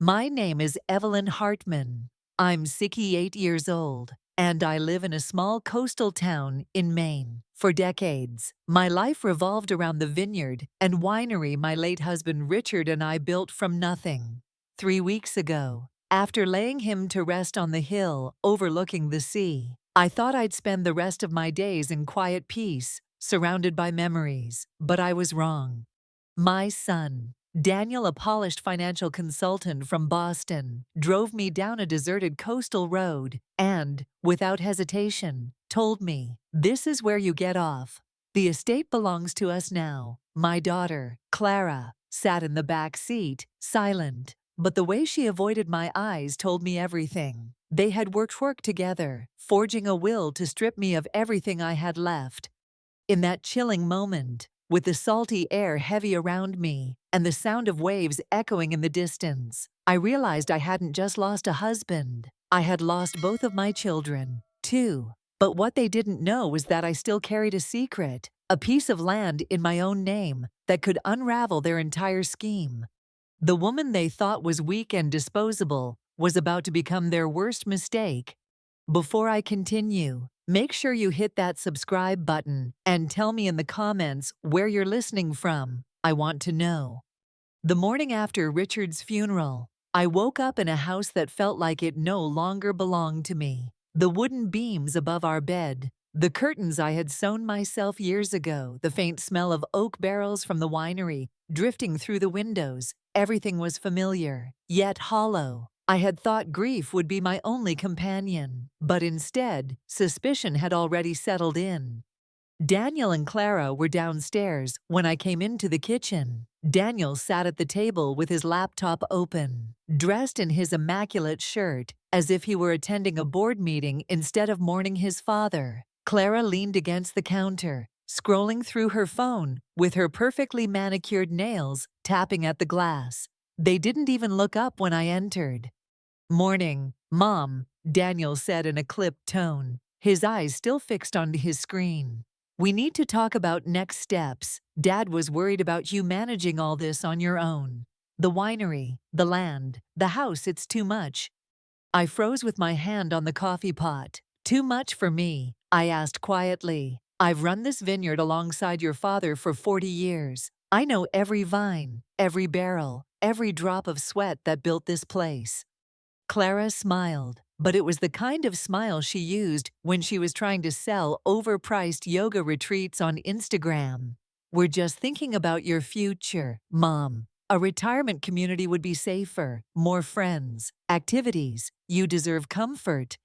My name is Evelyn Hartman. I'm 68 years old, and I live in a small coastal town in Maine. For decades, my life revolved around the vineyard and winery my late husband Richard and I built from nothing. 3 weeks ago, after laying him to rest on the hill overlooking the sea, I thought I'd spend the rest of my days in quiet peace, surrounded by memories, but I was wrong. My son, Daniel, a polished financial consultant from Boston, drove me down a deserted coastal road and, without hesitation, told me, "This is where you get off. The estate belongs to us now." My daughter, Clara, sat in the back seat, silent, but the way she avoided my eyes told me everything. They had worked together, forging a will to strip me of everything I had left. In that chilling moment, with the salty air heavy around me and the sound of waves echoing in the distance, I realized I hadn't just lost a husband. I had lost both of my children, too. But what they didn't know was that I still carried a secret, a piece of land in my own name that could unravel their entire scheme. The woman they thought was weak and disposable was about to become their worst mistake. Before I continue, make sure you hit that subscribe button and tell me in the comments where you're listening from. I want to know. The morning after Richard's funeral, I woke up in a house that felt like it no longer belonged to me. The wooden beams above our bed, the curtains I had sewn myself years ago, the faint smell of oak barrels from the winery drifting through the windows, everything was familiar, yet hollow. I had thought grief would be my only companion, but instead, suspicion had already settled in. Daniel and Clara were downstairs when I came into the kitchen. Daniel sat at the table with his laptop open, dressed in his immaculate shirt, as if he were attending a board meeting instead of mourning his father. Clara leaned against the counter, scrolling through her phone, with her perfectly manicured nails tapping at the glass. They didn't even look up when I entered. "Morning, Mom," Daniel said in a clipped tone, his eyes still fixed onto his screen. "We need to talk about next steps. Dad was worried about you managing all this on your own. The winery, the land, the house, it's too much." I froze with my hand on the coffee pot. "Too much for me?" I asked quietly. "I've run this vineyard alongside your father for 40 years. I know every vine, every barrel, every drop of sweat that built this place." Clara smiled, but it was the kind of smile she used when she was trying to sell overpriced yoga retreats on Instagram. "We're just thinking about your future, Mom. A retirement community would be safer, more friends, activities. You deserve comfort."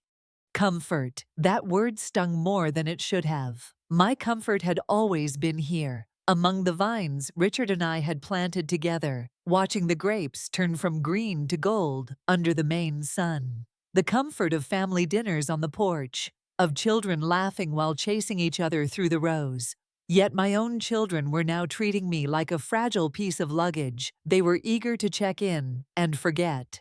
Comfort. That word stung more than it should have. My comfort had always been here, among the vines Richard and I had planted together, watching the grapes turn from green to gold under the Maine sun. The comfort of family dinners on the porch, of children laughing while chasing each other through the rows. Yet my own children were now treating me like a fragile piece of luggage. They were eager to check in and forget.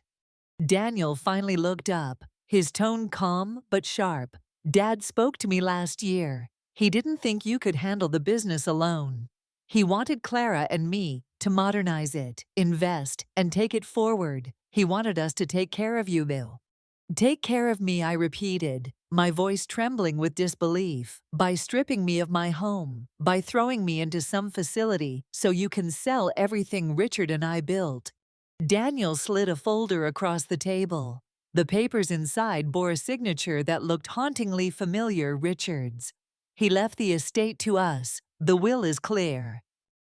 Daniel finally looked up, his tone calm but sharp. "Dad spoke to me last year. He didn't think you could handle the business alone. He wanted Clara and me to modernize it, invest, and take it forward. He wanted us to take care of you, Bill." "Take care of me," I repeated, my voice trembling with disbelief. "By stripping me of my home, by throwing me into some facility so you can sell everything Richard and I built." Daniel slid a folder across the table. The papers inside bore a signature that looked hauntingly familiar, Richard's. "He left the estate to us. The will is clear."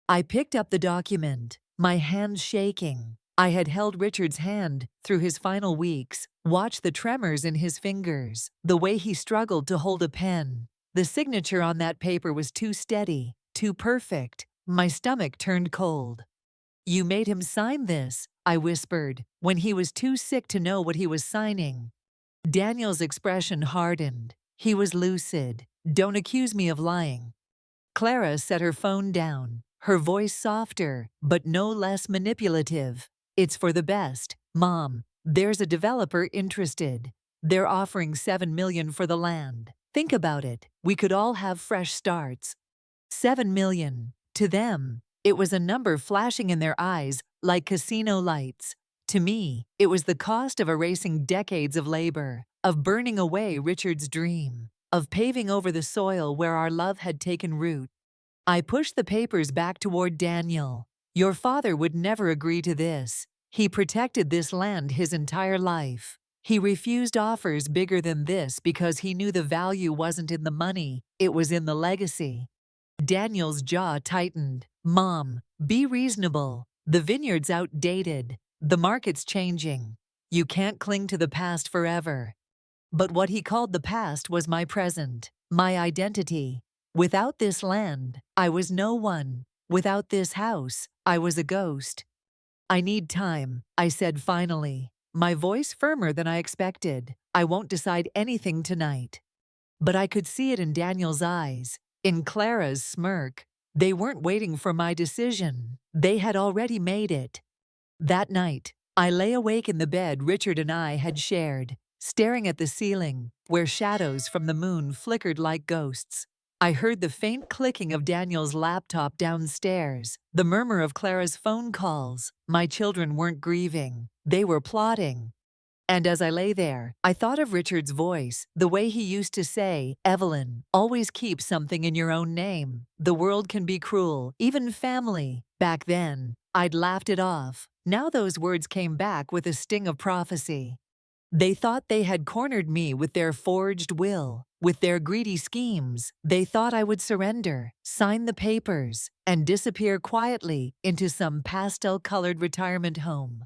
I picked up the document, my hands shaking. I had held Richard's hand through his final weeks, watched the tremors in his fingers, the way he struggled to hold a pen. The signature on that paper was too steady, too perfect. My stomach turned cold. "You made him sign this," I whispered, when he was too sick to know what he was signing. Daniel's expression hardened. He was lucid. "Don't accuse me of lying." Clara set her phone down, her voice softer, but no less manipulative. "It's for the best, Mom. There's a developer interested. They're offering $7 million for the land. Think about it. We could all have fresh starts." $7 million. To them, it was a number flashing in their eyes like casino lights. To me, it was the cost of erasing decades of labor, of burning away Richard's dream, of paving over the soil where our love had taken root. I pushed the papers back toward Daniel. Your father would never agree to this. He protected this land his entire life. He refused offers bigger than this because he knew the value wasn't in the money, it was in the legacy. Daniel's jaw tightened. Mom, be reasonable. The vineyard's outdated. The market's changing. You can't cling to the past forever. But what he called the past was my present, my identity. Without this land, I was no one. Without this house, I was a ghost. I need time, I said finally, my voice firmer than I expected. I won't decide anything tonight. But I could see it in Daniel's eyes, in Clara's smirk. They weren't waiting for my decision. They had already made it. That night, I lay awake in the bed Richard and I had shared, staring at the ceiling, where shadows from the moon flickered like ghosts. I heard the faint clicking of Daniel's laptop downstairs, the murmur of Clara's phone calls. My children weren't grieving. They were plotting. And as I lay there, I thought of Richard's voice, the way he used to say, Evelyn, always keep something in your own name. The world can be cruel, even family. Back then, I'd laughed it off. Now those words came back with a sting of prophecy. They thought they had cornered me with their forged will, with their greedy schemes. They thought I would surrender, sign the papers, and disappear quietly into some pastel-colored retirement home.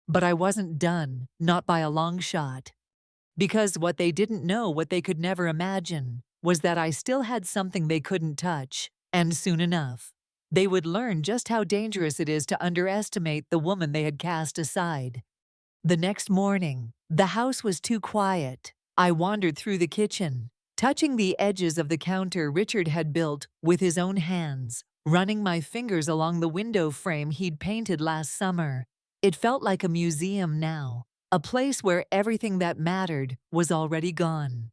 But I wasn't done, not by a long shot. Because what they didn't know, what they could never imagine, was that I still had something they couldn't touch, and soon enough, they would learn just how dangerous it is to underestimate the woman they had cast aside. The next morning, the house was too quiet. I wandered through the kitchen, touching the edges of the counter Richard had built with his own hands, running my fingers along the window frame he'd painted last summer. It felt like a museum now, a place where everything that mattered was already gone.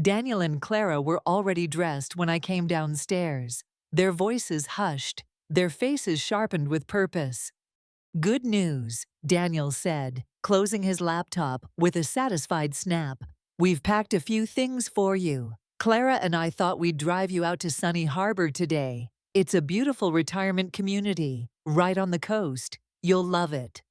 Daniel and Clara were already dressed when I came downstairs, their voices hushed, their faces sharpened with purpose. Good news, Daniel said, closing his laptop with a satisfied snap. We've packed a few things for you. Clara and I thought we'd drive you out to Sunny Harbor today. It's a beautiful retirement community, right on the coast. You'll love it.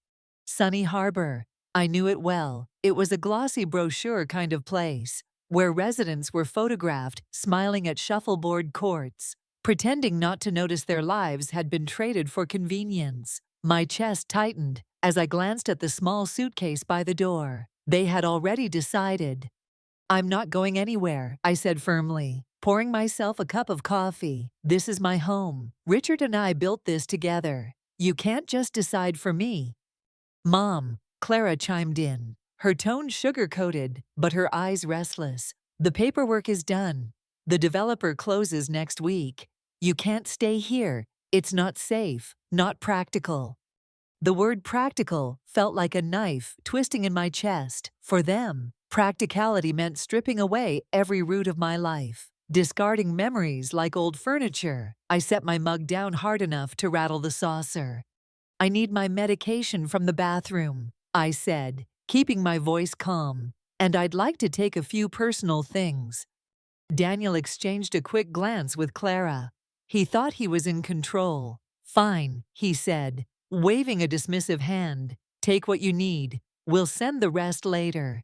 Sunny Harbor. I knew it well. It was a glossy brochure kind of place, where residents were photographed smiling at shuffleboard courts, pretending not to notice their lives had been traded for convenience. My chest tightened as I glanced at the small suitcase by the door. They had already decided. I'm not going anywhere, I said firmly, pouring myself a cup of coffee. This is my home. Richard and I built this together. You can't just decide for me. Mom, Clara chimed in, her tone sugar-coated, but her eyes restless. The paperwork is done. The developer closes next week. You can't stay here. It's not safe, not practical. The word practical felt like a knife twisting in my chest. For them, practicality meant stripping away every root of my life, discarding memories like old furniture. I set my mug down hard enough to rattle the saucer. I need my medication from the bathroom, I said, keeping my voice calm, and I'd like to take a few personal things. Daniel exchanged a quick glance with Clara. He thought he was in control. Fine, he said, waving a dismissive hand. Take what you need. We'll send the rest later.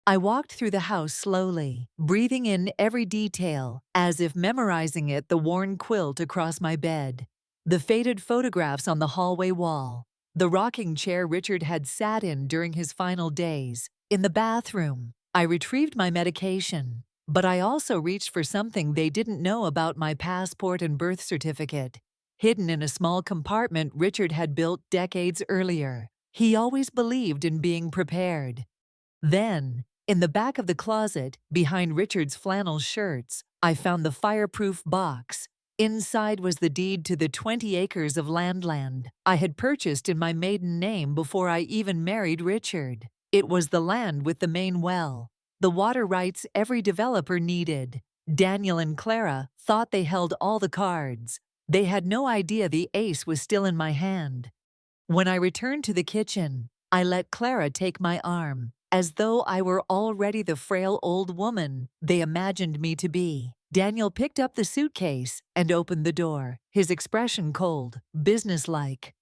I walked through the house slowly, breathing in every detail, as if memorizing it, the worn quilt across my bed, the faded photographs on the hallway wall, the rocking chair Richard had sat in during his final days. In the bathroom, I retrieved my medication, but I also reached for something they didn't know about: my passport and birth certificate. Hidden in a small compartment Richard had built decades earlier. He always believed in being prepared. Then, in the back of the closet, behind Richard's flannel shirts, I found the fireproof box. Inside was the deed to the 20 acres of land I had purchased in my maiden name before I even married Richard. It was the land with the main well, the water rights every developer needed. Daniel and Clara thought they held all the cards. They had no idea the ace was still in my hand. When I returned to the kitchen, I let Clara take my arm, as though I were already the frail old woman they imagined me to be. Daniel picked up the suitcase and opened the door, his expression cold, businesslike.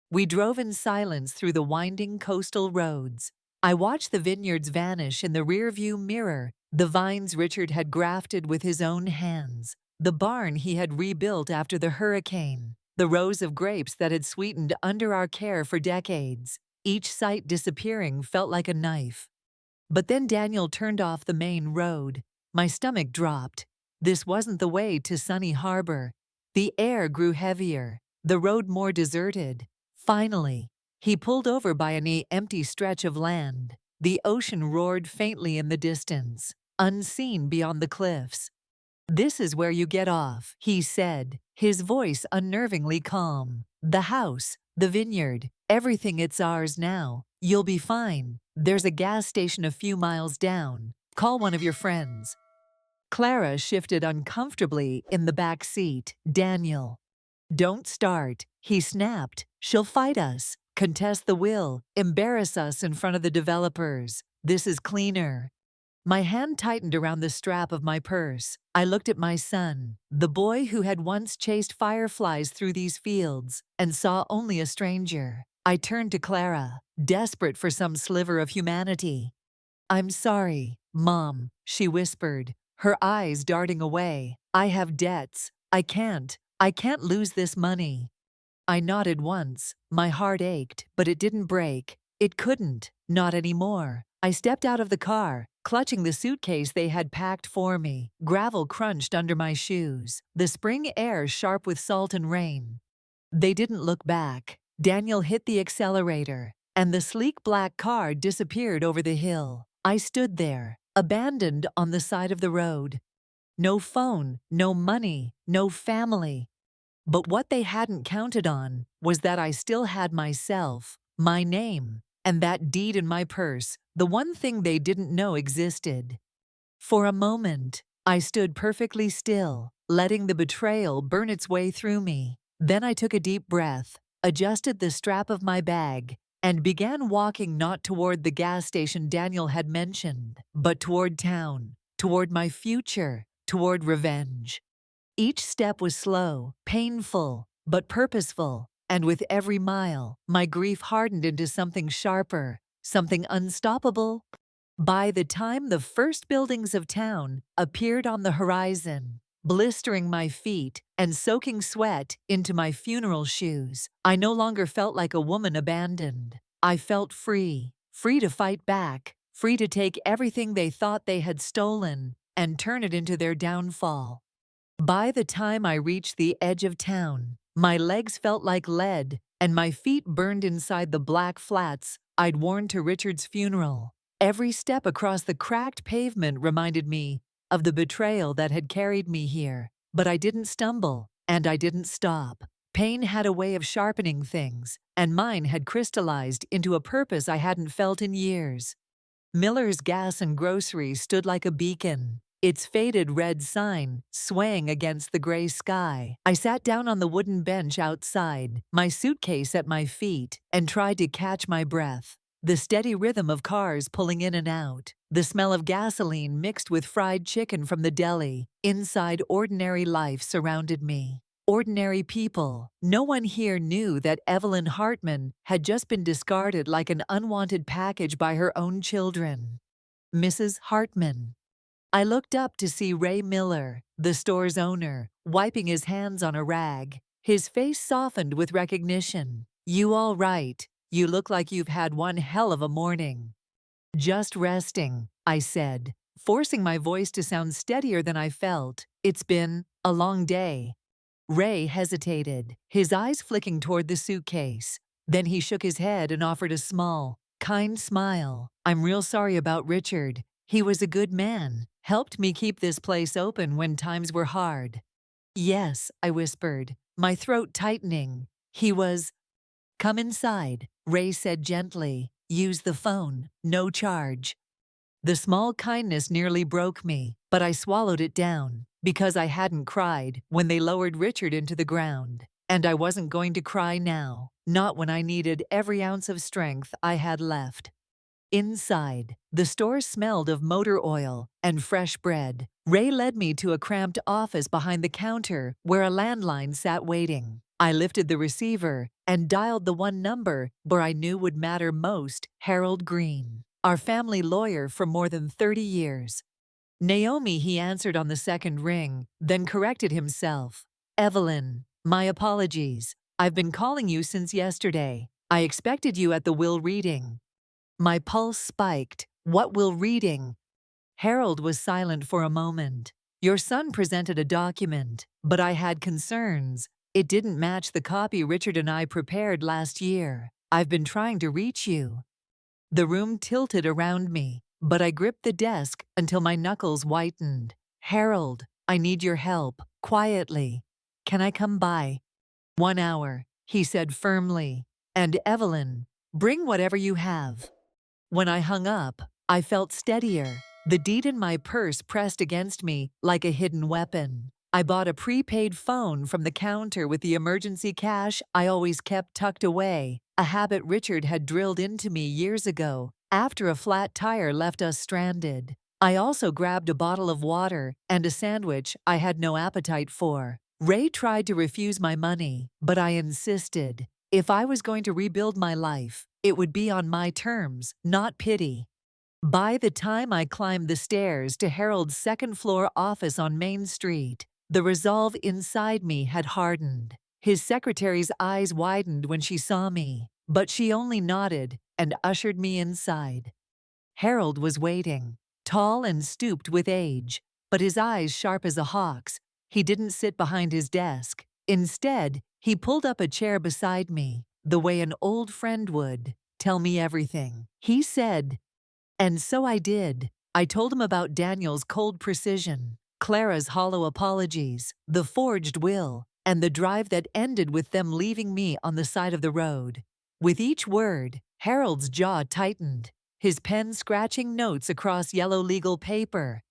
We drove in silence through the winding coastal roads. I watched the vineyards vanish in the rearview mirror, the vines Richard had grafted with his own hands, the barn he had rebuilt after the hurricane, the rows of grapes that had sweetened under our care for decades. Each sight disappearing felt like a knife. But then Daniel turned off the main road. My stomach dropped. This wasn't the way to Sunny Harbor. The air grew heavier, the road more deserted. Finally, he pulled over by an empty stretch of land. The ocean roared faintly in the distance, unseen beyond the cliffs. "This is where you get off," he said, his voice unnervingly calm. "The house, the vineyard, everything, it's ours now. You'll be fine. There's a gas station a few miles down. Call one of your friends." Clara shifted uncomfortably in the back seat. "Daniel, don't start," he snapped. "She'll fight us, contest the will, embarrass us in front of the developers. This is cleaner." My hand tightened around the strap of my purse. I looked at my son, the boy who had once chased fireflies through these fields, and saw only a stranger. I turned to Clara, desperate for some sliver of humanity. "I'm sorry, Mom," she whispered, her eyes darting away. "I have debts. I can't lose this money." I nodded once. My heart ached, but it didn't break. It couldn't, not anymore. I stepped out of the car, clutching the suitcase they had packed for me. Gravel crunched under my shoes, the spring air sharp with salt and rain. They didn't look back. Daniel hit the accelerator, and the sleek black car disappeared over the hill. I stood there, abandoned on the side of the road. No phone, no money, no family. But what they hadn't counted on was that I still had myself, my name, and that deed in my purse, the one thing they didn't know existed. For a moment, I stood perfectly still, letting the betrayal burn its way through me. Then I took a deep breath, adjusted the strap of my bag, and began walking not toward the gas station Daniel had mentioned, but toward town, toward my future, toward revenge. Each step was slow, painful, but purposeful, and with every mile, my grief hardened into something sharper, something unstoppable. By the time the first buildings of town appeared on the horizon, blistering my feet and soaking sweat into my funeral shoes, I no longer felt like a woman abandoned. I felt free, free to fight back, free to take everything they thought they had stolen and turn it into their downfall. By the time I reached the edge of town, my legs felt like lead, and my feet burned inside the black flats I'd worn to Richard's funeral. Every step across the cracked pavement reminded me of the betrayal that had carried me here. But I didn't stumble, and I didn't stop. Pain had a way of sharpening things, and mine had crystallized into a purpose I hadn't felt in years. Miller's Gas and Grocery stood like a beacon, its faded red sign swaying against the gray sky. I sat down on the wooden bench outside, my suitcase at my feet, and tried to catch my breath. The steady rhythm of cars pulling in and out, the smell of gasoline mixed with fried chicken from the deli. Inside, ordinary life surrounded me. Ordinary people. No one here knew that Evelyn Hartman had just been discarded like an unwanted package by her own children. Mrs. Hartman. I looked up to see Ray Miller, the store's owner, wiping his hands on a rag. His face softened with recognition. "You all right? You look like you've had one hell of a morning." "Just resting," I said, forcing my voice to sound steadier than I felt. "It's been a long day." Ray hesitated, his eyes flicking toward the suitcase. Then he shook his head and offered a small, kind smile. "I'm real sorry about Richard. He was a good man, helped me keep this place open when times were hard." "Yes," I whispered, my throat tightening. "He was—" "Come inside," Ray said gently. "Use the phone, no charge." The small kindness nearly broke me, but I swallowed it down, because I hadn't cried when they lowered Richard into the ground. And I wasn't going to cry now. Not when I needed every ounce of strength I had left. Inside, the store smelled of motor oil and fresh bread. Ray led me to a cramped office behind the counter where a landline sat waiting. I lifted the receiver and dialed the one number where I knew would matter most, Harold Green, our family lawyer for more than 30 years. Naomi, he answered on the second ring, then corrected himself. Evelyn, my apologies. I've been calling you since yesterday. I expected you at the will reading. My pulse spiked. What will reading? Harold was silent for a moment. Your son presented a document, but I had concerns. It didn't match the copy Richard and I prepared last year. I've been trying to reach you. The room tilted around me, but I gripped the desk until my knuckles whitened. Harold, I need your help, quietly. Can I come by? 1 hour, he said firmly. And Evelyn, bring whatever you have. When I hung up, I felt steadier. The deed in my purse pressed against me like a hidden weapon. I bought a prepaid phone from the counter with the emergency cash I always kept tucked away, a habit Richard had drilled into me years ago after a flat tire left us stranded. I also grabbed a bottle of water and a sandwich I had no appetite for. Ray tried to refuse my money, but I insisted. If I was going to rebuild my life, it would be on my terms, not pity. By the time I climbed the stairs to Harold's second-floor office on Main Street, the resolve inside me had hardened. His secretary's eyes widened when she saw me, but she only nodded and ushered me inside. Harold was waiting, tall and stooped with age, but his eyes sharp as a hawk's. He didn't sit behind his desk. Instead, he pulled up a chair beside me, the way an old friend would. Tell me everything, he said. And so I did. I told him about Daniel's cold precision, Clara's hollow apologies, the forged will, and the drive that ended with them leaving me on the side of the road. With each word, Harold's jaw tightened, his pen scratching notes across yellow legal paper.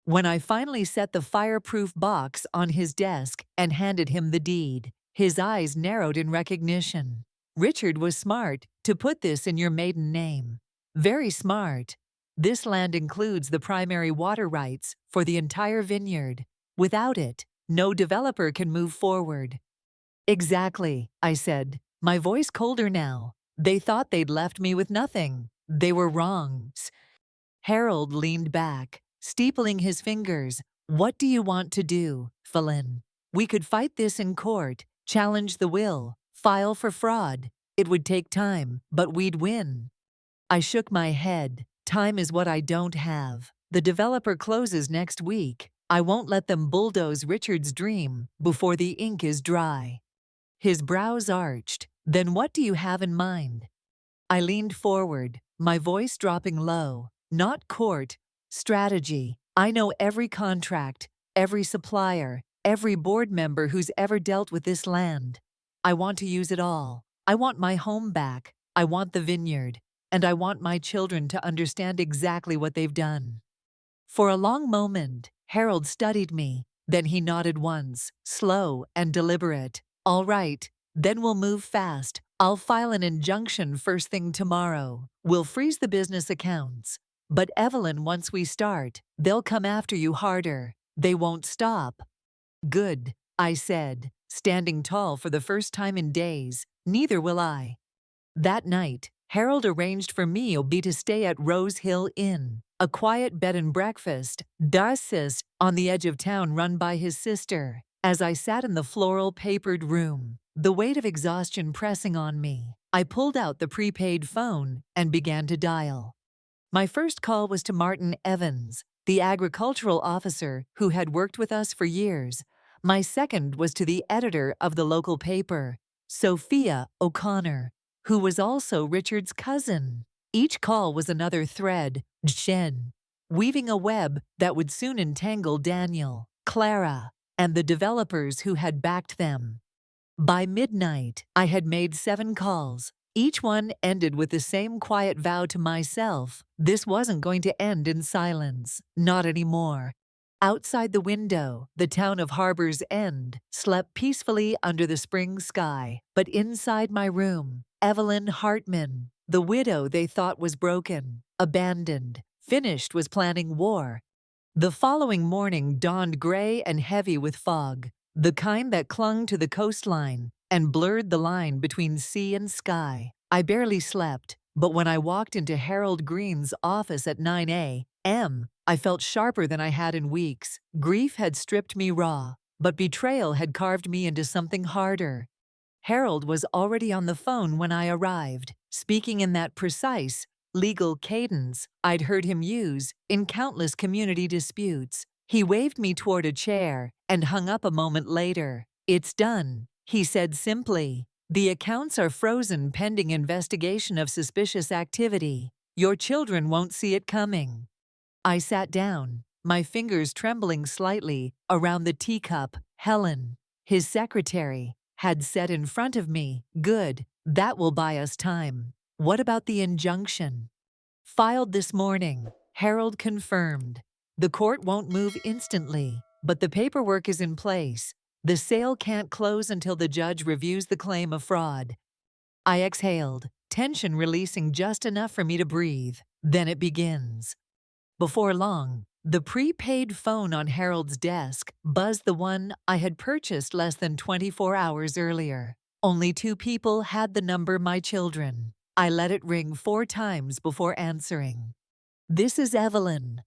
When I finally set the fireproof box on his desk and handed him the deed, his eyes narrowed in recognition. Richard was smart to put this in your maiden name. Very smart. This land includes the primary water rights for the entire vineyard. Without it, no developer can move forward. Exactly, I said, my voice colder now. They thought they'd left me with nothing. They were wrong. Harold leaned back, steepling his fingers. What do you want to do, Evelyn? We could fight this in court, challenge the will, file for fraud. It would take time, but we'd win. I shook my head. Time is what I don't have. The developer closes next week. I won't let them bulldoze Richard's dream before the ink is dry. His brows arched. Then what do you have in mind? I leaned forward, my voice dropping low. Not court, strategy. I know every contract, every supplier, every board member who's ever dealt with this land. I want to use it all. I want my home back. I want the vineyard. And I want my children to understand exactly what they've done. For a long moment, Harold studied me. Then he nodded once, slow and deliberate. All right, then we'll move fast. I'll file an injunction first thing tomorrow. We'll freeze the business accounts. But Evelyn, once we start, they'll come after you harder. They won't stop. Good, I said, standing tall for the first time in days. Neither will I. That night, Harold arranged for me to stay at Rose Hill Inn, a quiet bed and breakfast, diocese on the edge of town run by his sister. As I sat in the floral papered room, the weight of exhaustion pressing on me, I pulled out the prepaid phone and began to dial. My first call was to Martin Evans, the agricultural officer who had worked with us for years. My second was to the editor of the local paper, Sophia O'Connor, who was also Richard's cousin. Each call was another thread, Jen, weaving a web that would soon entangle Daniel, Clara, and the developers who had backed them. By midnight, I had made 7 calls. Each one ended with the same quiet vow to myself. This wasn't going to end in silence. Not anymore. Outside the window, the town of Harbor's End slept peacefully under the spring sky. But inside my room, Evelyn Hartman, the widow they thought was broken, abandoned, finished, was planning war. The following morning dawned gray and heavy with fog, the kind that clung to the coastline and blurred the line between sea and sky. I barely slept, but when I walked into Harold Green's office at 9 a.m., I felt sharper than I had in weeks. Grief had stripped me raw, but betrayal had carved me into something harder. Harold was already on the phone when I arrived, speaking in that precise, legal cadence I'd heard him use in countless community disputes. He waved me toward a chair and hung up a moment later. "It's done," he said simply. "The accounts are frozen pending investigation of suspicious activity. Your children won't see it coming." I sat down, my fingers trembling slightly around the teacup. Helen, his secretary, had said in front of me, "Good, that will buy us time." "What about the injunction?" "Filed this morning," Harold confirmed. "The court won't move instantly, but the paperwork is in place. The sale can't close until the judge reviews the claim of fraud." I exhaled, tension releasing just enough for me to breathe. Then it begins. Before long, the prepaid phone on Harold's desk buzzed, the one I had purchased less than 24 hours earlier. Only 2 people had the number: my children. I let it ring 4 times before answering. "This is Evelyn."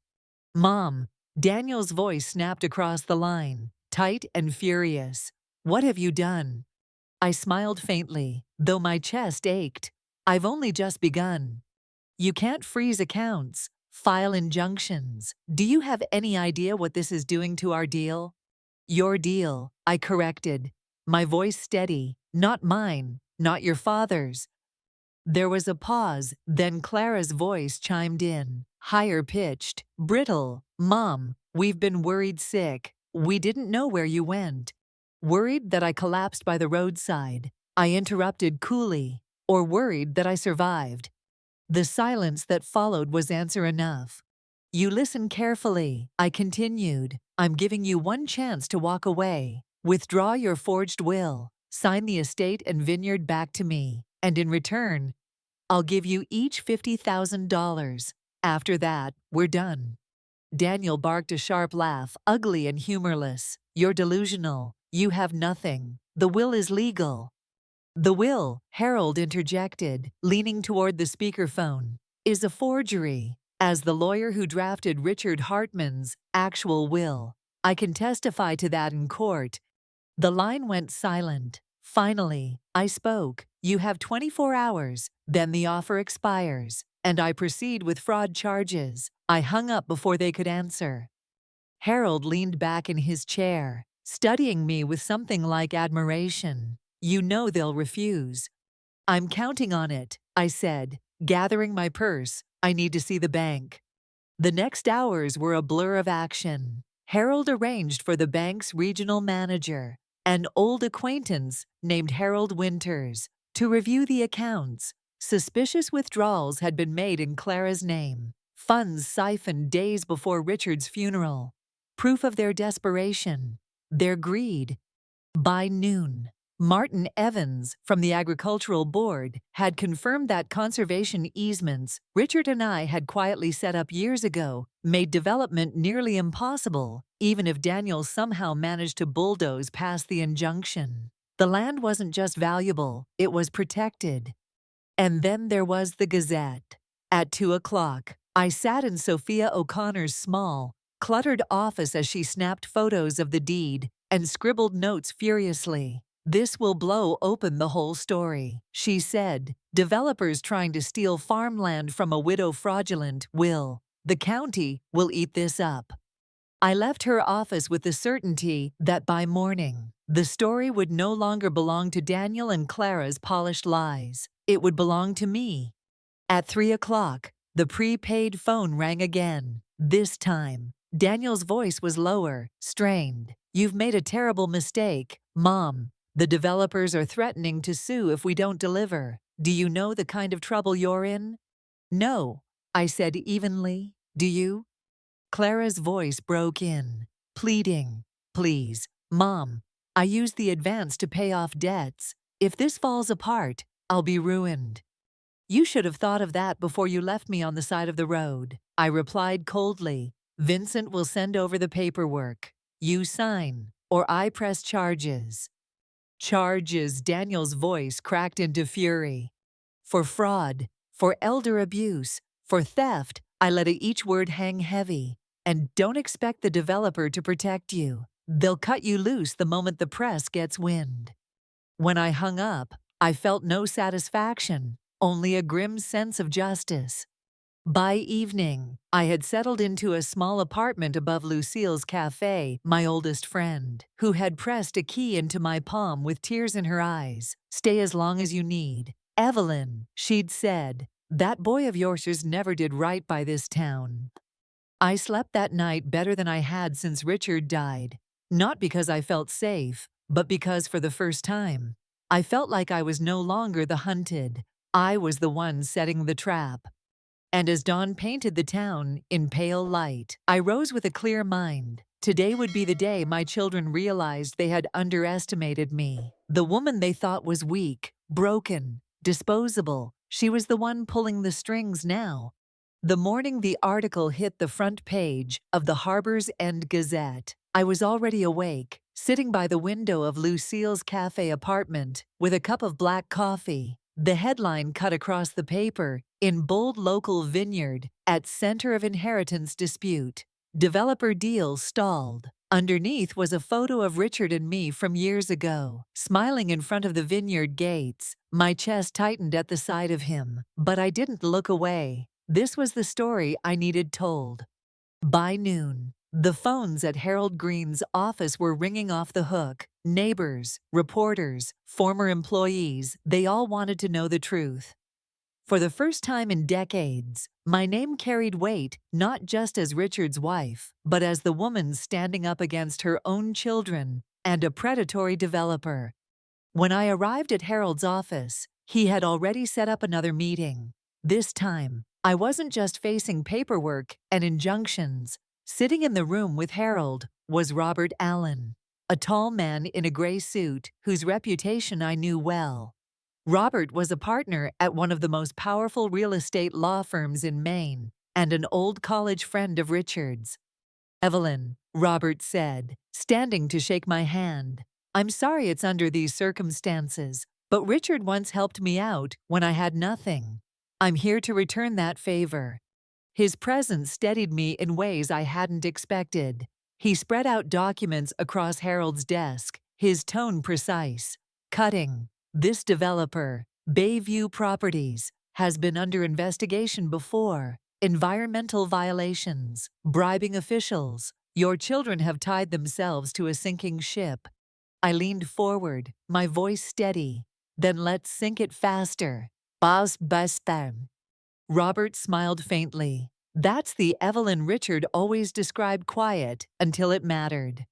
"Mom," Daniel's voice snapped across the line, tight and furious. "What have you done?" I smiled faintly, though my chest ached. "I've only just begun. You can't freeze accounts, file injunctions. Do you have any idea what this is doing to our deal?" "Your deal," I corrected, my voice steady. "Not mine, not your father's." There was a pause, then Clara's voice chimed in, higher pitched, brittle. "Mom, we've been worried sick. We didn't know where you went." "Worried that I collapsed by the roadside," I interrupted coolly, "or worried that I survived?" The silence that followed was answer enough. "You listen carefully," I continued. "I'm giving you one chance to walk away. Withdraw your forged will, sign the estate and vineyard back to me, and in return, I'll give you each $50,000. After that, we're done." Daniel barked a sharp laugh, ugly and humorless. "You're delusional. You have nothing. The will is legal." "The will," Harold interjected, leaning toward the speakerphone, "is a forgery. As the lawyer who drafted Richard Hartman's actual will, I can testify to that in court." The line went silent. Finally, I spoke. "You have 24 hours, then the offer expires, and I proceed with fraud charges." I hung up before they could answer. Harold leaned back in his chair, studying me with something like admiration. "You know they'll refuse." "I'm counting on it," I said, gathering my purse. "I need to see the bank." The next hours were a blur of action. Harold arranged for the bank's regional manager, an old acquaintance named Harold Winters, to review the accounts. Suspicious withdrawals had been made in Clara's name, funds siphoned days before Richard's funeral, proof of their desperation, their greed. By noon, Martin Evans from the Agricultural Board had confirmed that conservation easements Richard and I had quietly set up years ago made development nearly impossible, even if Daniel somehow managed to bulldoze past the injunction. The land wasn't just valuable, it was protected. And then there was the Gazette. At 2 o'clock, I sat in Sophia O'Connor's small, cluttered office as she snapped photos of the deed and scribbled notes furiously. "This will blow open the whole story," she said. "Developers trying to steal farmland from a widow fraudulent will. The county will eat this up." I left her office with the certainty that by morning, the story would no longer belong to Daniel and Clara's polished lies. It would belong to me. At 3 o'clock, the prepaid phone rang again. This time, Daniel's voice was lower, strained. "You've made a terrible mistake, Mom. The developers are threatening to sue if we don't deliver. Do you know the kind of trouble you're in?" "No," I said evenly. "Do you?" Clara's voice broke in, pleading. Please, Mom, I used the advance to pay off debts. If this falls apart, I'll be ruined. You should have thought of that before you left me on the side of the road, I replied coldly. Vincent will send over the paperwork. You sign, or I press charges. Charges, Daniel's voice cracked into fury. For fraud, for elder abuse, for theft, I let each word hang heavy. And don't expect the developer to protect you. They'll cut you loose the moment the press gets wind. When I hung up, I felt no satisfaction, only a grim sense of justice. By evening, I had settled into a small apartment above Lucille's cafe, my oldest friend, who had pressed a key into my palm with tears in her eyes. Stay as long as you need. Evelyn, she'd said, that boy of yours never did right by this town. I slept that night better than I had since Richard died. Not because I felt safe, but because for the first time, I felt like I was no longer the hunted. I was the one setting the trap. And as dawn painted the town in pale light, I rose with a clear mind. Today would be the day my children realized they had underestimated me. The woman they thought was weak, broken, disposable, she was the one pulling the strings now. The morning the article hit the front page of the Harbor's End Gazette, I was already awake, sitting by the window of Lucille's cafe apartment with a cup of black coffee. The headline cut across the paper, in bold local vineyard, at center of inheritance dispute. Developer deal stalled. Underneath was a photo of Richard and me from years ago, smiling in front of the vineyard gates. My chest tightened at the sight of him, but I didn't look away. This was the story I needed told. By noon, the phones at Harold Green's office were ringing off the hook. Neighbors, reporters, former employees, they all wanted to know the truth. For the first time in decades, my name carried weight not just as Richard's wife, but as the woman standing up against her own children and a predatory developer. When I arrived at Harold's office, he had already set up another meeting. This time, I wasn't just facing paperwork and injunctions. Sitting in the room with Harold was Robert Allen, a tall man in a gray suit whose reputation I knew well. Robert was a partner at one of the most powerful real estate law firms in Maine and an old college friend of Richard's. Evelyn, Robert said, standing to shake my hand. I'm sorry it's under these circumstances, but Richard once helped me out when I had nothing. I'm here to return that favor. His presence steadied me in ways I hadn't expected. He spread out documents across Harold's desk, his tone precise, cutting. This developer, Bayview Properties, has been under investigation before. Environmental violations, bribing officials. Your children have tied themselves to a sinking ship. I leaned forward, my voice steady. Then let's sink it faster. Boss bustem. Robert smiled faintly. That's the Evelyn Richard always described, quiet until it mattered.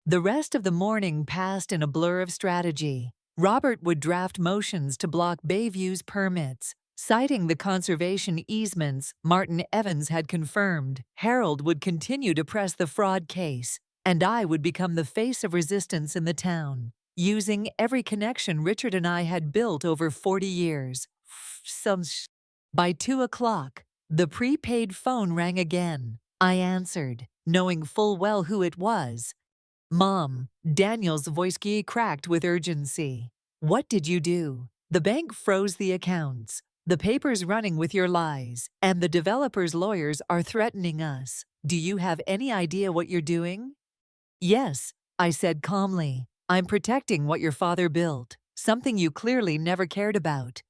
The rest of the morning passed in a blur of strategy. Robert would draft motions to block Bayview's permits, citing the conservation easements Martin Evans had confirmed. Harold would continue to press the fraud case, and I would become the face of resistance in the town, using every connection Richard and I had built over 40 years. By 2 o'clock, the prepaid phone rang again. I answered, knowing full well who it was. Mom, Daniel's voice cracked with urgency. What did you do? The bank froze the accounts. The paper's running with your lies, and the developer's lawyers are threatening us. Do you have any idea what you're doing? Yes, I said calmly. I'm protecting what your father built, something you clearly never cared about.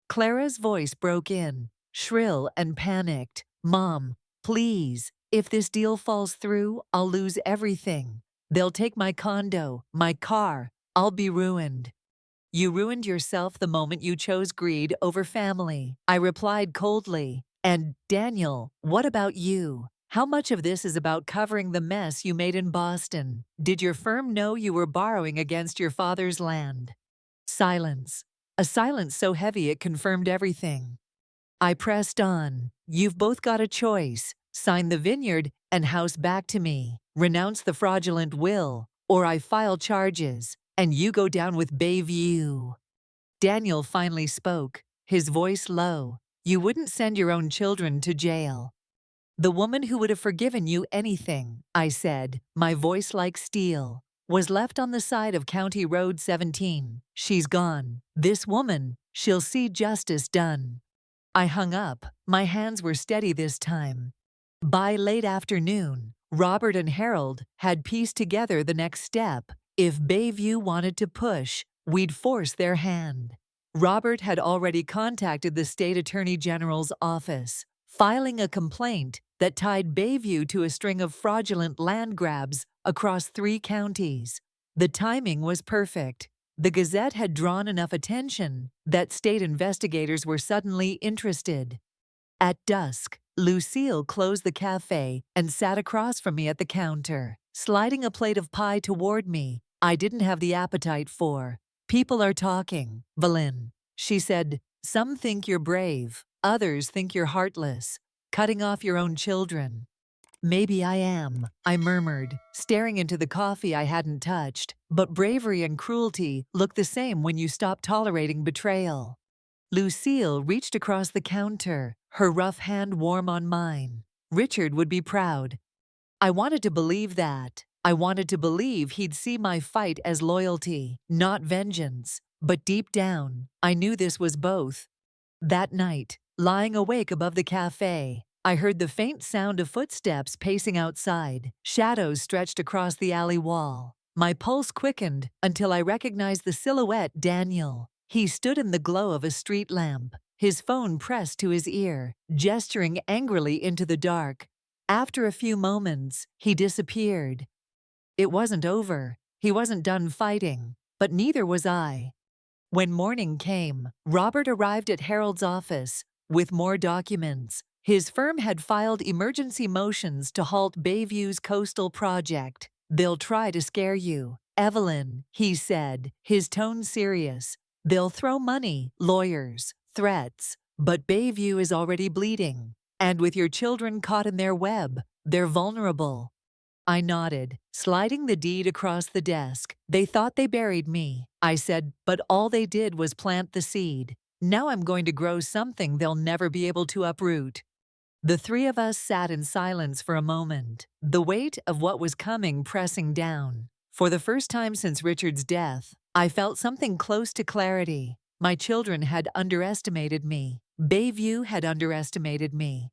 Clara's voice broke in, shrill and panicked. Mom, please, if this deal falls through, I'll lose everything. They'll take my condo, my car. I'll be ruined. You ruined yourself the moment you chose greed over family, I replied coldly. And, Daniel, what about you? How much of this is about covering the mess you made in Boston? Did your firm know you were borrowing against your father's land? Silence. A silence so heavy it confirmed everything. I pressed on. You've both got a choice. Sign the vineyard and house back to me. Renounce the fraudulent will, or I file charges, and you go down with Bayview." Daniel finally spoke, his voice low. "You wouldn't send your own children to jail." "The woman who would have forgiven you anything," I said, my voice like steel, "was left on the side of County Road 17. She's gone. This woman, she'll see justice done." I hung up. My hands were steady this time. By late afternoon, Robert and Harold had pieced together the next step. If Bayview wanted to push, we'd force their hand. Robert had already contacted the state attorney general's office, filing a complaint that tied Bayview to a string of fraudulent land grabs across 3 counties. The timing was perfect. The Gazette had drawn enough attention that state investigators were suddenly interested. At dusk, Lucille closed the cafe and sat across from me at the counter, sliding a plate of pie toward me I didn't have the appetite for. "People are talking, Evelyn," she said. "Some think you're brave, others think you're heartless, cutting off your own children." "Maybe I am," I murmured, staring into the coffee I hadn't touched. "But bravery and cruelty look the same when you stop tolerating betrayal." Lucille reached across the counter, her rough hand warm on mine. "Richard would be proud." I wanted to believe that. I wanted to believe he'd see my fight as loyalty, not vengeance. But deep down, I knew this was both. That night, lying awake above the cafe, I heard the faint sound of footsteps pacing outside. Shadows stretched across the alley wall. My pulse quickened until I recognized the silhouette Daniel. He stood in the glow of a street lamp, his phone pressed to his ear, gesturing angrily into the dark. After a few moments, he disappeared. It wasn't over. He wasn't done fighting, but neither was I. When morning came, Robert arrived at Harold's office with more documents. His firm had filed emergency motions to halt Bayview's coastal project. "They'll try to scare you, Evelyn," he said, his tone serious. "They'll throw money, lawyers, threats. But Bayview is already bleeding. And with your children caught in their web, they're vulnerable." I nodded, sliding the deed across the desk. "They thought they buried me," I said, "but all they did was plant the seed. Now I'm going to grow something they'll never be able to uproot." The 3 of us sat in silence for a moment, the weight of what was coming pressing down. For the first time since Richard's death, I felt something close to clarity. My children had underestimated me. Bayview had underestimated me.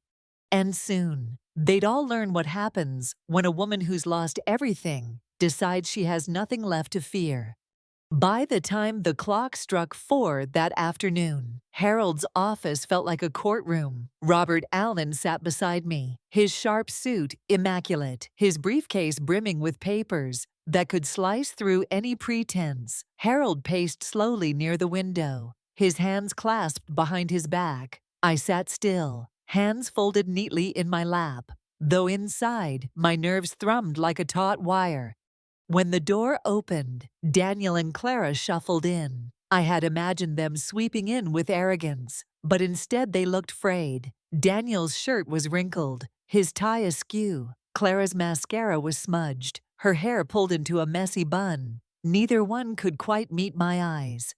And soon, they'd all learn what happens when a woman who's lost everything decides she has nothing left to fear. By the time the clock struck 4 that afternoon, Harold's office felt like a courtroom. Robert Allen sat beside me, his sharp suit immaculate, his briefcase brimming with papers that could slice through any pretense. Harold paced slowly near the window, his hands clasped behind his back. I sat still, hands folded neatly in my lap, though inside, my nerves thrummed like a taut wire. When the door opened, Daniel and Clara shuffled in. I had imagined them sweeping in with arrogance, but instead they looked frayed. Daniel's shirt was wrinkled, his tie askew. Clara's mascara was smudged, her hair pulled into a messy bun. Neither one could quite meet my eyes.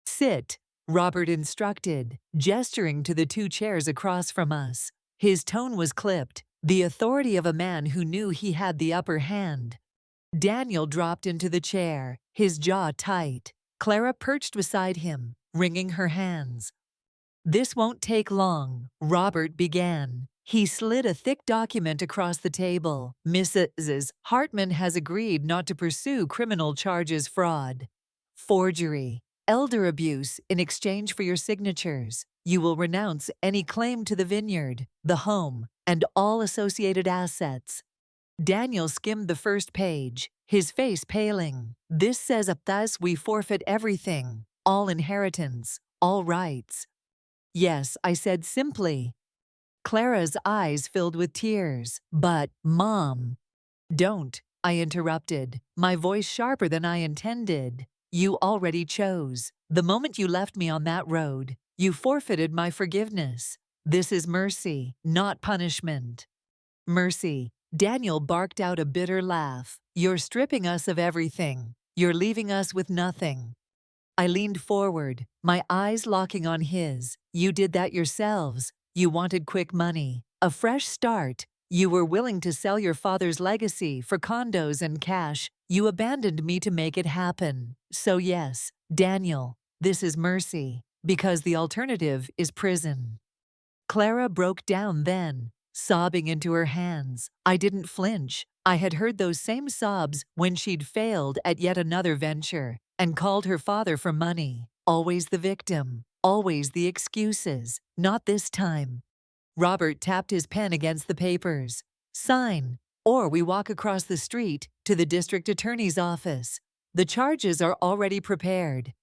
"Sit," Robert instructed, gesturing to the 2 chairs across from us. His tone was clipped, the authority of a man who knew he had the upper hand. Daniel dropped into the chair, his jaw tight. Clara perched beside him, wringing her hands. "This won't take long," Robert began. He slid a thick document across the table. "Mrs. Hartman has agreed not to pursue criminal charges, fraud, forgery, elder abuse in exchange for your signatures. You will renounce any claim to the vineyard, the home, and all associated assets." Daniel skimmed the first page, his face paling. "This says thus we forfeit everything, all inheritance, all rights." "Yes," I said simply. Clara's eyes filled with tears. "But, Mom—" "Don't," I interrupted, my voice sharper than I intended. "You already chose. The moment you left me on that road, you forfeited my forgiveness. This is mercy, not punishment." "Mercy," Daniel barked out a bitter laugh. "You're stripping us of everything. You're leaving us with nothing." I leaned forward, my eyes locking on his. "You did that yourselves. You wanted quick money, a fresh start. You were willing to sell your father's legacy for condos and cash. You abandoned me to make it happen. So yes, Daniel, this is mercy, because the alternative is prison." Clara broke down then, sobbing into her hands. I didn't flinch. I had heard those same sobs when she'd failed at yet another venture and called her father for money. Always the victim, always the excuses. Not this time. Robert tapped his pen against the papers. "Sign, or we walk across the street to the district attorney's office. The charges are already prepared."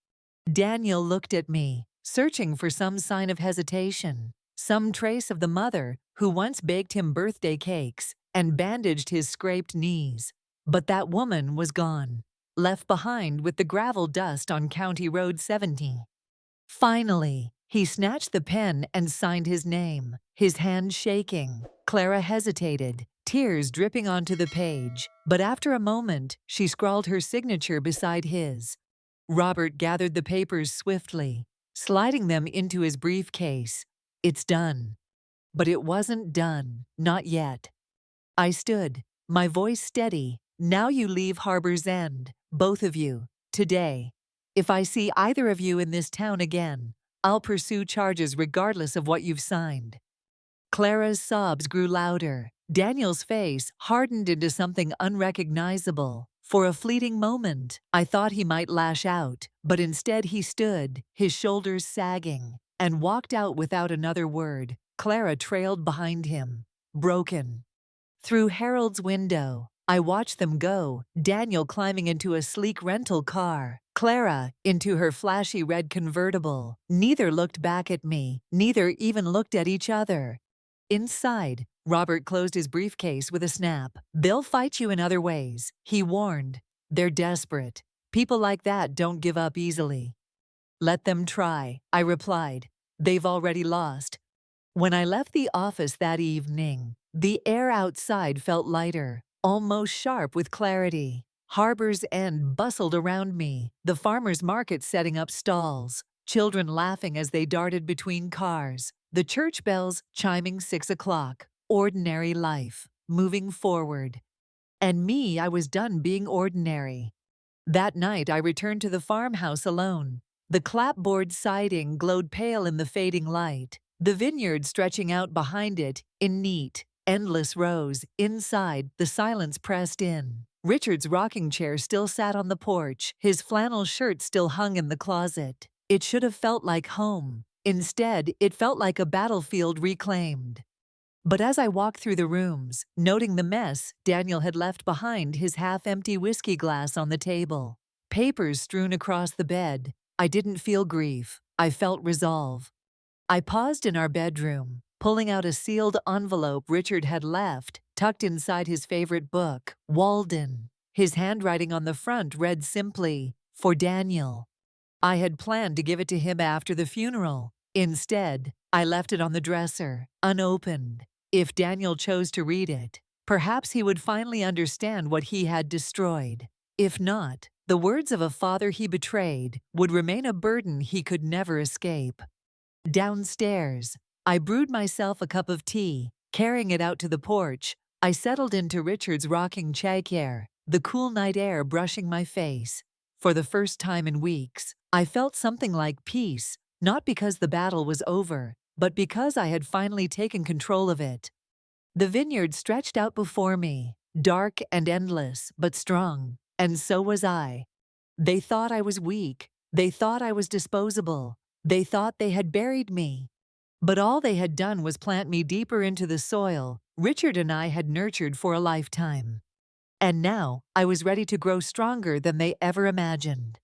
Daniel looked at me, searching for some sign of hesitation, some trace of the mother who once baked him birthday cakes and bandaged his scraped knees. But that woman was gone, left behind with the gravel dust on County Road 70. Finally, he snatched the pen and signed his name, his hand shaking. Clara hesitated, tears dripping onto the page, but after a moment, she scrawled her signature beside his. Robert gathered the papers swiftly, sliding them into his briefcase. "It's done." But it wasn't done, not yet. I stood, my voice steady. "Now you leave Harbor's End, both of you, today. If I see either of you in this town again, I'll pursue charges regardless of what you've signed." Clara's sobs grew louder. Daniel's face hardened into something unrecognizable. For a fleeting moment, I thought he might lash out, but instead he stood, his shoulders sagging, and walked out without another word. Clara trailed behind him, broken. Through Harold's window, I watched them go, Daniel climbing into a sleek rental car, Clara into her flashy red convertible. Neither looked back at me, neither even looked at each other. Inside, Robert closed his briefcase with a snap. "They'll fight you in other ways," he warned. "They're desperate. People like that don't give up easily." "Let them try," I replied. "They've already lost." When I left the office that evening, the air outside felt lighter, almost sharp with clarity. Harbor's End bustled around me, the farmer's market setting up stalls, children laughing as they darted between cars, the church bells chiming 6 o'clock. Ordinary life, moving forward. And me, I was done being ordinary. That night I returned to the farmhouse alone. The clapboard siding glowed pale in the fading light, the vineyard stretching out behind it in neat, endless rows. Inside, the silence pressed in. Richard's rocking chair still sat on the porch, his flannel shirt still hung in the closet. It should have felt like home. Instead, it felt like a battlefield reclaimed. But as I walked through the rooms, noting the mess Daniel had left behind, his half-empty whiskey glass on the table, papers strewn across the bed, I didn't feel grief. I felt resolve. I paused in our bedroom, pulling out a sealed envelope Richard had left, tucked inside his favorite book, Walden. His handwriting on the front read simply, "For Daniel." I had planned to give it to him after the funeral. Instead, I left it on the dresser, unopened. If Daniel chose to read it, perhaps he would finally understand what he had destroyed. If not, the words of a father he betrayed would remain a burden he could never escape. Downstairs, I brewed myself a cup of tea. Carrying it out to the porch, I settled into Richard's rocking chair, the cool night air brushing my face. For the first time in weeks, I felt something like peace, not because the battle was over, but because I had finally taken control of it. The vineyard stretched out before me, dark and endless, but strong, and so was I. They thought I was weak. They thought I was disposable. They thought they had buried me. But all they had done was plant me deeper into the soil Richard and I had nurtured for a lifetime. And now, I was ready to grow stronger than they ever imagined.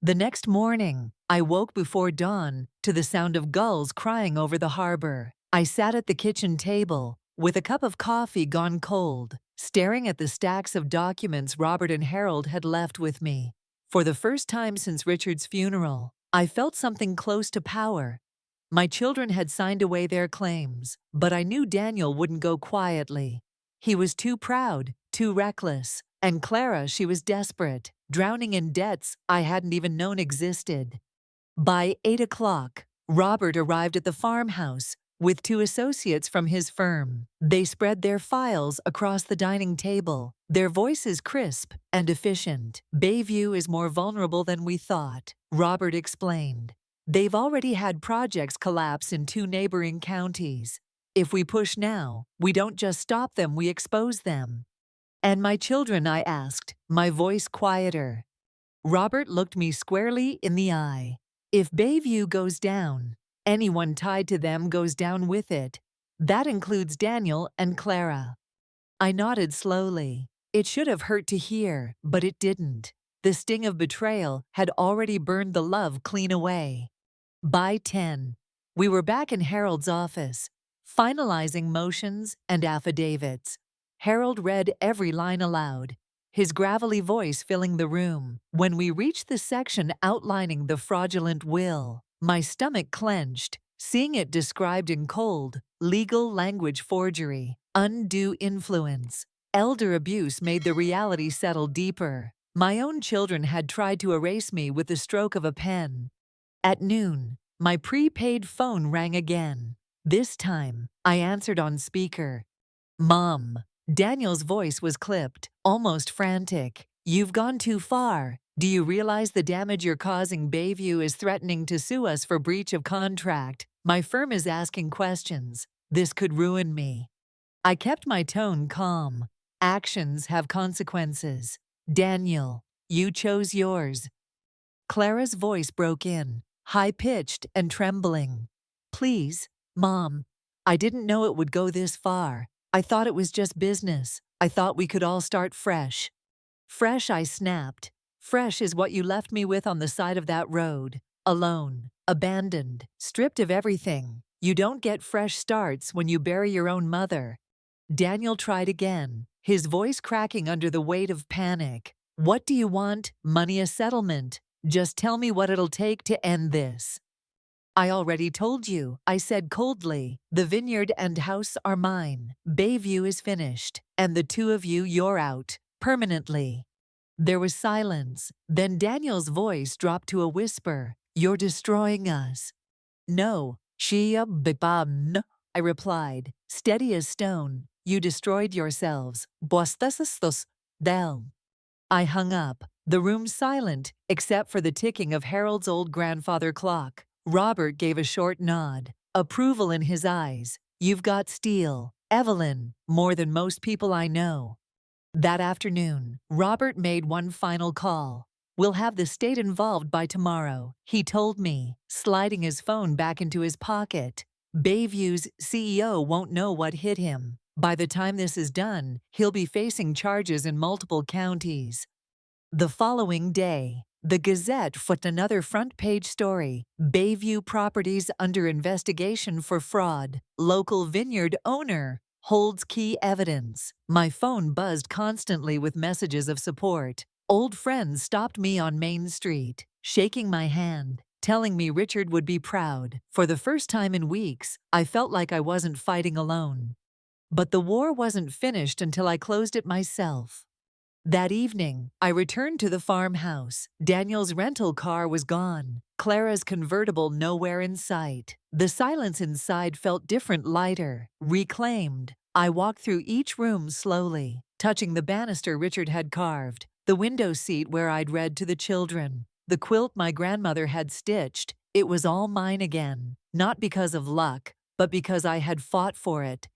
The next morning, I woke before dawn to the sound of gulls crying over the harbor. I sat at the kitchen table, with a cup of coffee gone cold, staring at the stacks of documents Robert and Harold had left with me. For the first time since Richard's funeral, I felt something close to power. My children had signed away their claims, but I knew Daniel wouldn't go quietly. He was too proud, too reckless. And Clara, she was desperate, drowning in debts I hadn't even known existed. By 8 o'clock, Robert arrived at the farmhouse with two associates from his firm. They spread their files across the dining table, their voices crisp and efficient. "Bayview is more vulnerable than we thought," Robert explained. "They've already had projects collapse in 2 neighboring counties. If we push now, we don't just stop them, we expose them." "And my children?" I asked, my voice quieter. Robert looked me squarely in the eye. "If Bayview goes down, anyone tied to them goes down with it. That includes Daniel and Clara." I nodded slowly. It should have hurt to hear, but it didn't. The sting of betrayal had already burned the love clean away. By 10, we were back in Harold's office, finalizing motions and affidavits. Harold read every line aloud, his gravelly voice filling the room. When we reached the section outlining the fraudulent will, my stomach clenched, seeing it described in cold, legal language: forgery, undue influence, elder abuse made the reality settle deeper. My own children had tried to erase me with the stroke of a pen. At noon, my prepaid phone rang again. This time, I answered on speaker. "Mom." Daniel's voice was clipped, almost frantic. "You've gone too far. Do you realize the damage you're causing? Bayview is threatening to sue us for breach of contract. My firm is asking questions. This could ruin me." I kept my tone calm. "Actions have consequences. Daniel, you chose yours." Clara's voice broke in, high-pitched and trembling. "Please, Mom, I didn't know it would go this far. I thought it was just business. I thought we could all start fresh." "Fresh," I snapped. "Fresh is what you left me with on the side of that road. Alone, abandoned, stripped of everything. You don't get fresh starts when you bury your own mother." Daniel tried again, his voice cracking under the weight of panic. "What do you want? Money, a settlement? Just tell me what it'll take to end this." "I already told you," I said coldly. "The vineyard and house are mine. Bayview is finished. And the two of you, you're out. Permanently." There was silence. Then Daniel's voice dropped to a whisper. "You're destroying us." "No, Shia Bibam," I replied, steady as stone. "You destroyed yourselves. Bostasastos del." I hung up, the room silent except for the ticking of Harold's old grandfather clock. Robert gave a short nod, approval in his eyes. "You've got steel, Evelyn, more than most people I know." That afternoon, Robert made one final call. "We'll have the state involved by tomorrow," he told me, sliding his phone back into his pocket. "Bayview's CEO won't know what hit him. By the time this is done, he'll be facing charges in multiple counties." The following day, the Gazette put another front-page story. "Bayview properties under investigation for fraud. Local vineyard owner holds key evidence." My phone buzzed constantly with messages of support. Old friends stopped me on Main Street, shaking my hand, telling me Richard would be proud. For the first time in weeks, I felt like I wasn't fighting alone. But the war wasn't finished until I closed it myself. That evening, I returned to the farmhouse. Daniel's rental car was gone. Clara's convertible nowhere in sight. The silence inside felt different, lighter, reclaimed. I walked through each room slowly, touching the banister Richard had carved, the window seat where I'd read to the children, the quilt my grandmother had stitched. It was all mine again, not because of luck, but because I had fought for it.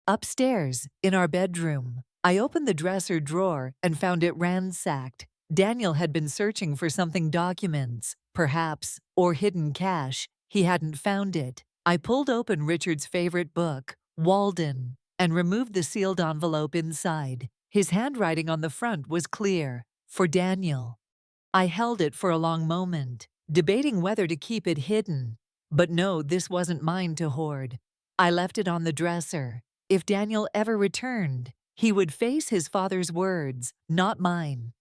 Upstairs, in our bedroom, I opened the dresser drawer and found it ransacked. Daniel had been searching for something, documents, perhaps, or hidden cash. He hadn't found it. I pulled open Richard's favorite book, Walden, and removed the sealed envelope inside. His handwriting on the front was clear, for Daniel. I held it for a long moment, debating whether to keep it hidden. But no, this wasn't mine to hoard. I left it on the dresser. If Daniel ever returned, he would face his father's words, not mine.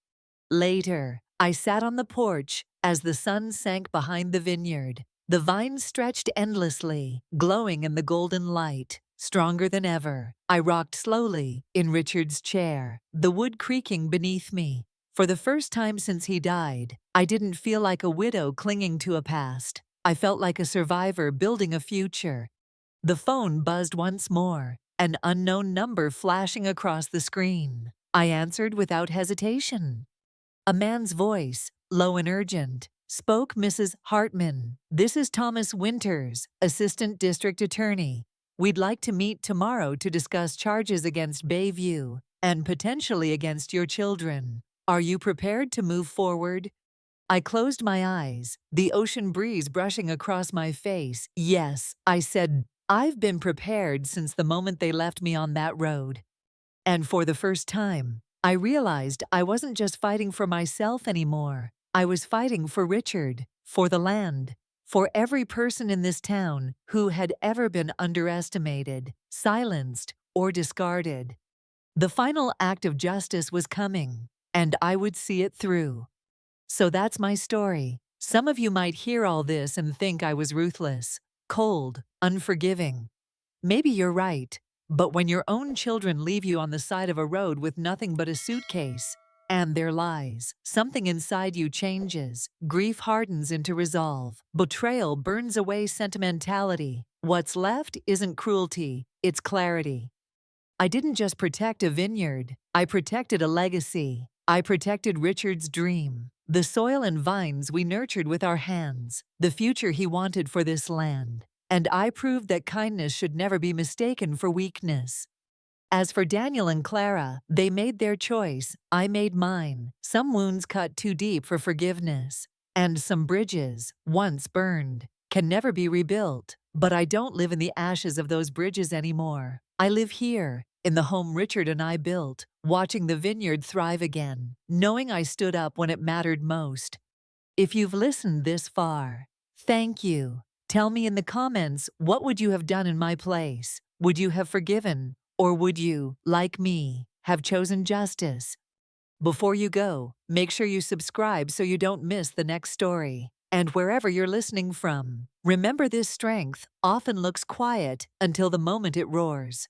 Later, I sat on the porch as the sun sank behind the vineyard. The vines stretched endlessly, glowing in the golden light. stronger than ever. I rocked slowly in Richard's chair, the wood creaking beneath me. For the first time since he died, I didn't feel like a widow clinging to a past. I felt like a survivor building a future. The phone buzzed once more, an unknown number flashing across the screen. I answered without hesitation. A man's voice, low and urgent, spoke. Mrs. Hartman, this is Thomas Winters, Assistant District Attorney. We'd like to meet tomorrow to discuss charges against Bayview and potentially against your children. Are you prepared to move forward? I closed my eyes, the ocean breeze brushing across my face. Yes, I said, I've been prepared since the moment they left me on that road. And for the first time, I realized I wasn't just fighting for myself anymore. I was fighting for Richard, for the land, for every person in this town who had ever been underestimated, silenced, or discarded. The final act of justice was coming, and I would see it through. So that's my story. Some of you might hear all this and think I was ruthless, cold, unforgiving. Maybe you're right. But when your own children leave you on the side of a road with nothing but a suitcase and their lies, something inside you changes. Grief hardens into resolve. Betrayal burns away sentimentality. What's left isn't cruelty, it's clarity. I didn't just protect a vineyard, I protected a legacy. I protected Richard's dream, the soil and vines we nurtured with our hands, the future he wanted for this land. And I proved that kindness should never be mistaken for weakness. As for Daniel and Clara, they made their choice, I made mine. Some wounds cut too deep for forgiveness, and some bridges, once burned, can never be rebuilt. But I don't live in the ashes of those bridges anymore. I live here, in the home Richard and I built, watching the vineyard thrive again, knowing I stood up when it mattered most. If you've listened this far, thank you. Tell me in the comments, what would you have done in my place? Would you have forgiven? Or would you, like me, have chosen justice? Before you go, make sure you subscribe so you don't miss the next story. And wherever you're listening from, remember this strength often looks quiet until the moment it roars.